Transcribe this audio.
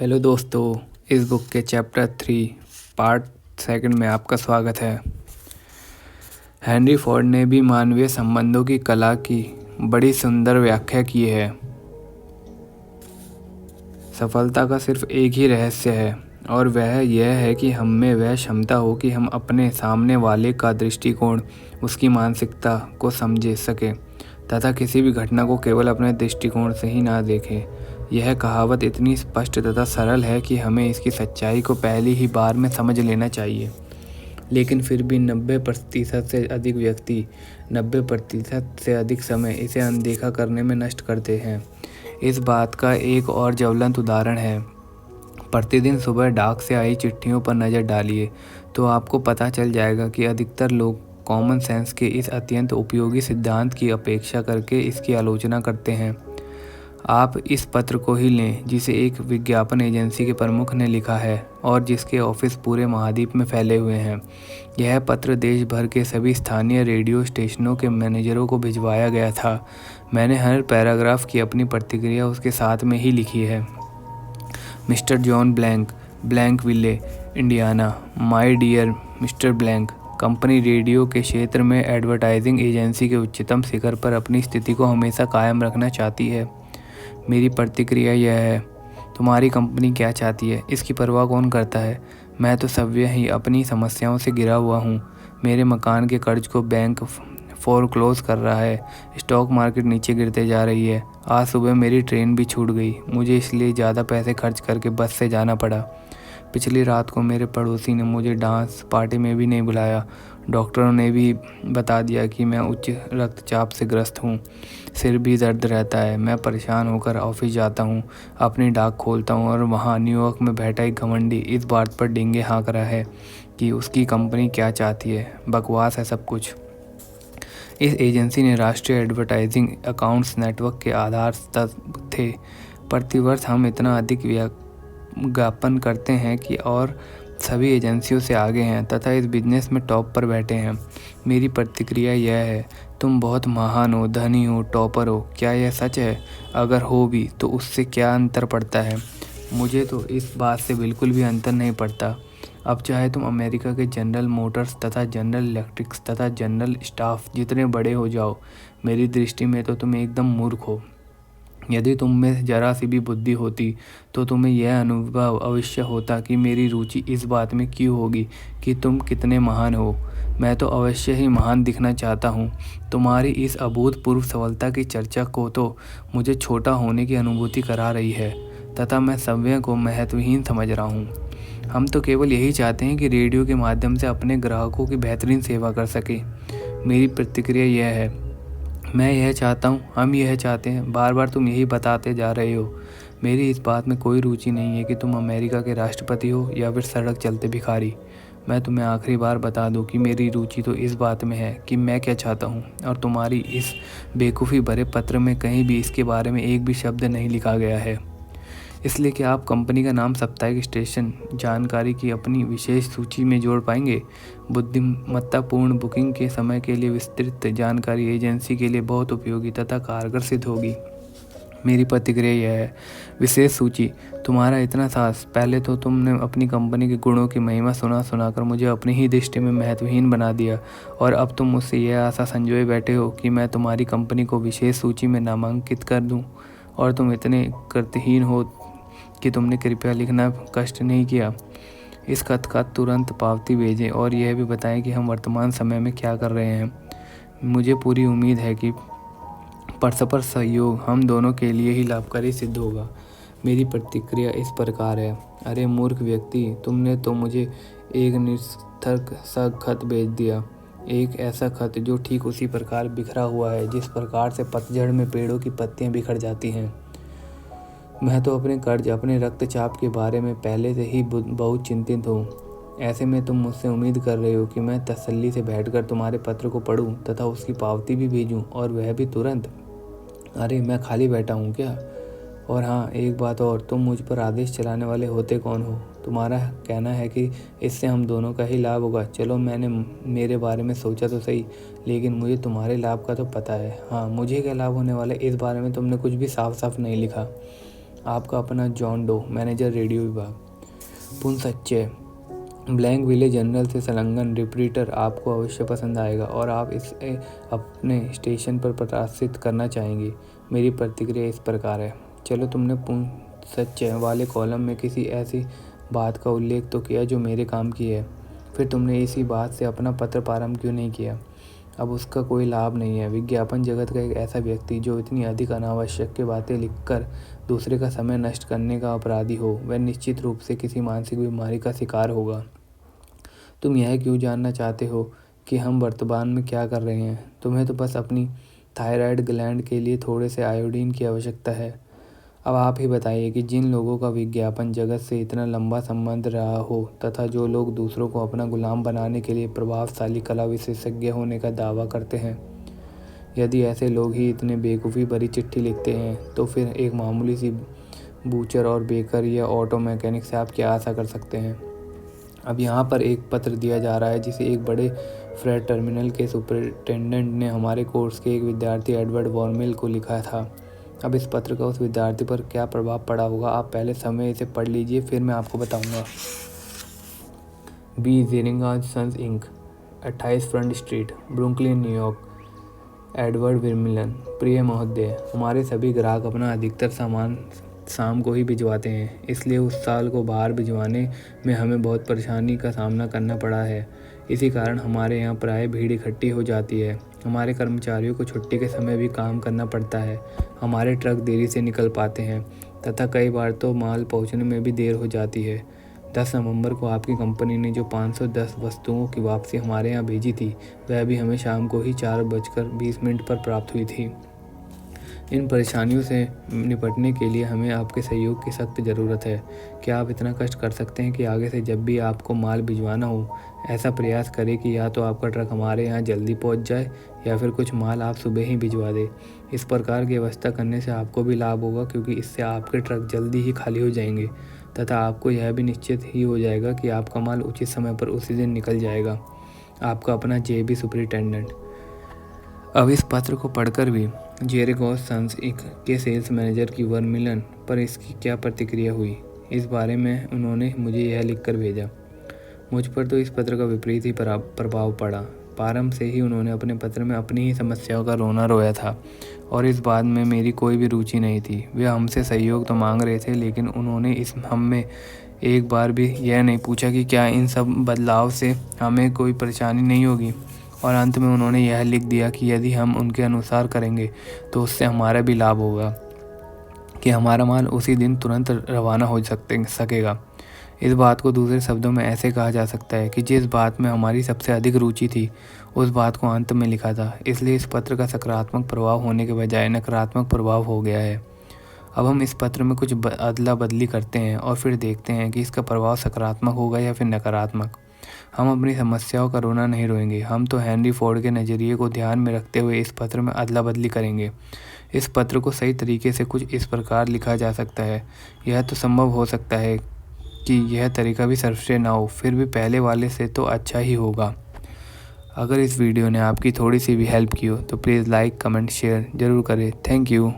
Hello दोस्तों, इस book के चैप्टर 3 पार्ट 2 में आपका स्वागत है। हेनरी फोर्ड ने भी मानवीय संबंधों की कला की बड़ी सुंदर व्याख्या की है। सफलता का सिर्फ एक ही रहस्य है और वह यह है कि हम में वह क्षमता हो कि हम अपने सामने वाले का दृष्टिकोण, उसकी मानसिकता को समझ सकें तथा किसी भी घटना को केवल अपने दृष्टिकोण से ही ना देखें। यह कहावत इतनी स्पष्ट तथा सरल है कि हमें इसकी सच्चाई को पहली ही बार में समझ लेना चाहिए, लेकिन फिर भी 90% से अधिक व्यक्ति 90% से अधिक समय इसे अनदेखा करने में नष्ट करते हैं। इस बात का एक और ज्वलंत उदाहरण है। प्रतिदिन सुबह डाक से आई चिट्ठियों पर नज़र डालिए तो आपको पता चल जाएगा कि अधिकतर लोग कॉमन सेंस के इस अत्यंत उपयोगी सिद्धांत की अपेक्षा करके इसकी आलोचना करते हैं। आप इस पत्र को ही लें जिसे एक विज्ञापन एजेंसी के प्रमुख ने लिखा है और जिसके ऑफिस पूरे महाद्वीप में फैले हुए हैं। यह पत्र देश भर के सभी स्थानीय रेडियो स्टेशनों के मैनेजरों को भिजवाया गया था। मैंने हर पैराग्राफ की अपनी प्रतिक्रिया उसके साथ में ही लिखी है। Mister John Blank, Blankville, Indiana. My dear mister Blank, company radio के क्षेत्र में एडवर्टाइजिंग एजेंसी के उच्चतम शिखर पर अपनी स्थिति को हमेशा कायम रखना चाहती है। मेरी प्रतिक्रिया यह है, तुम्हारी कंपनी क्या चाहती है इसकी परवाह कौन करता है। मैं तो सव्य ही अपनी समस्याओं से घिरा हुआ हूँ। मेरे मकान के कर्ज को बैंक फोरक्लोज कर रहा है। स्टॉक मार्केट नीचे गिरते जा रही है। आज सुबह मेरी ट्रेन भी छूट गई। मुझे इसलिए ज़्यादा पैसे खर्च करके बस से जाना पड़ा। पिछली रात को मेरे पड़ोसी ने मुझे डांस पार्टी में भी नहीं बुलाया। डॉक्टरों ने भी बता दिया कि मैं उच्च रक्तचाप से ग्रस्त हूँ। सिर भी दर्द रहता है। मैं परेशान होकर ऑफिस जाता हूँ, अपनी डाक खोलता हूँ और वहाँ न्यूयॉर्क में बैठा एक घमंडी इस बात पर डींगे हाँक रहा है कि उसकी कंपनी क्या चाहती है। बकवास है सब कुछ। इस एजेंसी ने राष्ट्रीय एडवर्टाइजिंग अकाउंट्स नेटवर्क के आधार थे। प्रतिवर्ष हम इतना अधिक विज्ञापन करते हैं कि और सभी एजेंसियों से आगे हैं तथा इस बिजनेस में टॉप पर बैठे हैं। मेरी प्रतिक्रिया यह है, तुम बहुत महान हो, धनी हो, टॉपर हो। क्या यह सच है? अगर हो भी तो उससे क्या अंतर पड़ता है? मुझे तो इस बात से बिल्कुल भी अंतर नहीं पड़ता। अब चाहे तुम अमेरिका के जनरल मोटर्स तथा जनरल इलेक्ट्रिक्स तथा जनरल स्टाफ जितने बड़े हो जाओ, मेरी दृष्टि में तो तुम एकदम मूर्ख हो। यदि तुम में जरा सी भी बुद्धि होती तो तुम्हें यह अनुभव अवश्य होता कि मेरी रुचि इस बात में क्यों होगी कि तुम कितने महान हो। मैं तो अवश्य ही महान दिखना चाहता हूँ। तुम्हारी इस अभूतपूर्व सफलता की चर्चा को तो मुझे छोटा होने की अनुभूति करा रही है तथा मैं सव्य को महत्वहीन समझ रहा हूँ। हम तो केवल यही चाहते हैं कि रेडियो के माध्यम से अपने ग्राहकों की बेहतरीन सेवा कर सके। मेरी प्रतिक्रिया यह है, मैं यह चाहता हूँ, हम यह चाहते हैं। बार बार तुम यही बताते जा रहे हो। मेरी इस बात में कोई रुचि नहीं है कि तुम अमेरिका के राष्ट्रपति हो या फिर सड़क चलते भिखारी। मैं तुम्हें आखिरी बार बता दूं कि मेरी रुचि तो इस बात में है कि मैं क्या चाहता हूँ और तुम्हारी इस बेवकूफ़ी भरे पत्र में कहीं भी इसके बारे में एक भी शब्द नहीं लिखा गया है। इसलिए कि आप कंपनी का नाम साप्ताहिक स्टेशन जानकारी की अपनी विशेष सूची में जोड़ पाएंगे। बुद्धिमत्तापूर्ण बुकिंग के समय के लिए विस्तृत जानकारी एजेंसी के लिए बहुत उपयोगी तथा कारगर सिद्ध होगी। मेरी प्रतिक्रिया यह है, विशेष सूची, तुम्हारा इतना साहस। पहले तो तुमने अपनी कंपनी के गुणों की महिमा सुनाकर मुझे अपनी ही दृष्टि में महत्वहीन बना दिया और अब तुम मुझसे यह आशा संजोए बैठे हो कि मैं तुम्हारी कंपनी को विशेष सूची में नामांकित कर दूं और तुम इतने कृतहीन हो कि तुमने कृपया लिखना कष्ट नहीं किया। इस खत का तुरंत पावती भेजें और यह भी बताएं कि हम वर्तमान समय में क्या कर रहे हैं। मुझे पूरी उम्मीद है कि परस्पर सहयोग हम दोनों के लिए ही लाभकारी सिद्ध होगा। मेरी प्रतिक्रिया इस प्रकार है, अरे मूर्ख व्यक्ति, तुमने तो मुझे एक निरर्थक सा खत भेज दिया। एक ऐसा खत जो ठीक उसी प्रकार बिखरा हुआ है जिस प्रकार से पतझड़ में पेड़ों की पत्तियां बिखर जाती हैं। मैं तो अपने कर्ज, अपने रक्तचाप के बारे में पहले से ही बहुत चिंतित हूँ। ऐसे में तुम मुझसे उम्मीद कर रहे हो कि मैं तसल्ली से बैठकर तुम्हारे पत्र को पढूं तथा उसकी पावती भी भेजूं और वह भी तुरंत। अरे मैं खाली बैठा हूँ क्या? और हाँ, एक बात और, तुम मुझ पर आदेश चलाने वाले होते कौन हो? तुम्हारा कहना है कि इससे हम दोनों का ही लाभ होगा। चलो, मैंने मेरे बारे में सोचा तो सही, लेकिन मुझे तुम्हारे लाभ का तो पता है। हाँ, मुझे क्या लाभ होने वाला है इस बारे में तुमने कुछ भी साफ साफ नहीं लिखा। आपका अपना जॉन डो, मैनेजर रेडियो विभाग। पुनसच्चय, ब्लैंक विले जनरल से संलग्न रिपीटर आपको अवश्य पसंद आएगा और आप इसे अपने स्टेशन पर प्रकाशित करना चाहेंगे। मेरी प्रतिक्रिया इस प्रकार है। चलो, तुमने पुनसच्चय वाले कॉलम में किसी ऐसी बात का उल्लेख तो किया जो मेरे काम की है, फिर तुमने इसी बात से अपना पत्र प्रारंभ क्यों नहीं किया? अब उसका कोई लाभ नहीं है। विज्ञापन जगत का एक ऐसा व्यक्ति जो इतनी अधिक अनावश्यक की बातें लिखकर दूसरे का समय नष्ट करने का अपराधी हो, वह निश्चित रूप से किसी मानसिक बीमारी का शिकार होगा। तुम यह क्यों जानना चाहते हो कि हम वर्तमान में क्या कर रहे हैं? तुम्हें तो बस अपनी थायराइड ग्लैंड के लिए थोड़े से आयोडीन की आवश्यकता है। अब आप ही बताइए कि जिन लोगों का विज्ञापन जगत से इतना लंबा संबंध रहा हो तथा जो लोग दूसरों को अपना गुलाम बनाने के लिए प्रभावशाली कला विशेषज्ञ होने का दावा करते हैं, यदि ऐसे लोग ही इतने बेवकूफ़ी भरी चिट्ठी लिखते हैं तो फिर एक मामूली सी बूचर और बेकर या ऑटो मैकेनिक से आप क्या आशा कर सकते हैं? अब यहाँ पर एक पत्र दिया जा रहा है जिसे एक बड़े फ्रेट टर्मिनल के सुपरिटेंडेंट ने हमारे कोर्स के एक विद्यार्थी एडवर्ड वॉर्मेल को लिखा था। अब इस पत्र का उस विद्यार्थी पर क्या प्रभाव पड़ा होगा, आप पहले समय इसे पढ़ लीजिए, फिर मैं आपको बताऊंगा। B Zeringa sons Inc, 28 front street, Brooklyn, New York. Edward Vermilion, प्रिय महोदय, हमारे सभी ग्राहक अपना अधिकतर सामान शाम को ही भिजवाते हैं, इसलिए उस साल को बाहर भिजवाने में हमें बहुत परेशानी का सामना करना पड़ा है। इसी कारण हमारे यहाँ प्राय भीड़ इकट्ठी हो जाती है। हमारे कर्मचारियों को छुट्टी के समय भी काम करना पड़ता है। हमारे ट्रक देरी से निकल पाते हैं तथा कई बार तो माल पहुँचने में भी देर हो जाती है। 10 नवंबर को आपकी कंपनी ने जो 510 वस्तुओं की वापसी हमारे यहाँ भेजी थी, वह भी हमें शाम को ही 4:20 पर प्राप्त हुई थी। इन परेशानियों से निपटने के लिए हमें आपके सहयोग की सख्त ज़रूरत है। क्या आप इतना कष्ट कर सकते हैं कि आगे से जब भी आपको माल भिजवाना हो, ऐसा प्रयास करें कि या तो आपका ट्रक हमारे यहाँ जल्दी पहुँच जाए या फिर कुछ माल आप सुबह ही भिजवा दें। इस प्रकार की व्यवस्था करने से आपको भी लाभ होगा, क्योंकि इससे आपके ट्रक जल्दी ही खाली हो जाएंगे तथा आपको यह भी निश्चित ही हो जाएगा कि आपका माल उचित समय पर उसी दिन निकल जाएगा। आपका अपना JB सुपरिटेंडेंट। अब इस पत्र को पढ़कर भी जेरेगॉस सन्स इंक के सेल्स मैनेजर की वर्मिलन पर इसकी क्या प्रतिक्रिया हुई, इस बारे में उन्होंने मुझे यह लिखकर भेजा। मुझ पर तो इस पत्र का विपरीत ही प्रभाव पड़ा। प्रारंभ से ही उन्होंने अपने पत्र में अपनी ही समस्याओं का रोना रोया था और इस बात में मेरी कोई भी रुचि नहीं थी। वे हमसे सहयोग तो मांग रहे थे, लेकिन उन्होंने हमें एक बार भी यह नहीं पूछा कि क्या इन सब बदलाव से हमें कोई परेशानी नहीं होगी। और अंत में उन्होंने यह लिख दिया कि यदि हम उनके अनुसार करेंगे तो उससे हमारा भी लाभ होगा कि हमारा माल उसी दिन तुरंत रवाना हो सकेगा। इस बात को दूसरे शब्दों में ऐसे कहा जा सकता है कि जिस बात में हमारी सबसे अधिक रुचि थी, उस बात को अंत में लिखा था। इसलिए इस पत्र का सकारात्मक प्रभाव होने के बजाय नकारात्मक प्रभाव हो गया है। अब हम इस पत्र में कुछ अदला बदली करते हैं और फिर देखते हैं कि इसका प्रभाव सकारात्मक होगा या फिर नकारात्मक। हम अपनी समस्याओं का रोना नहीं रोएंगे, हम तो हेनरी फोर्ड के नज़रिए को ध्यान में रखते हुए इस पत्र में अदला बदली करेंगे। इस पत्र को सही तरीके से कुछ इस प्रकार लिखा जा सकता है। यह तो संभव हो सकता है कि यह तरीका भी सर्वश्रेष्ठ ना हो, फिर भी पहले वाले से तो अच्छा ही होगा। अगर इस वीडियो ने आपकी थोड़ी सी भी हेल्प की हो तो प्लीज़ लाइक, कमेंट, शेयर ज़रूर करें। Thank you.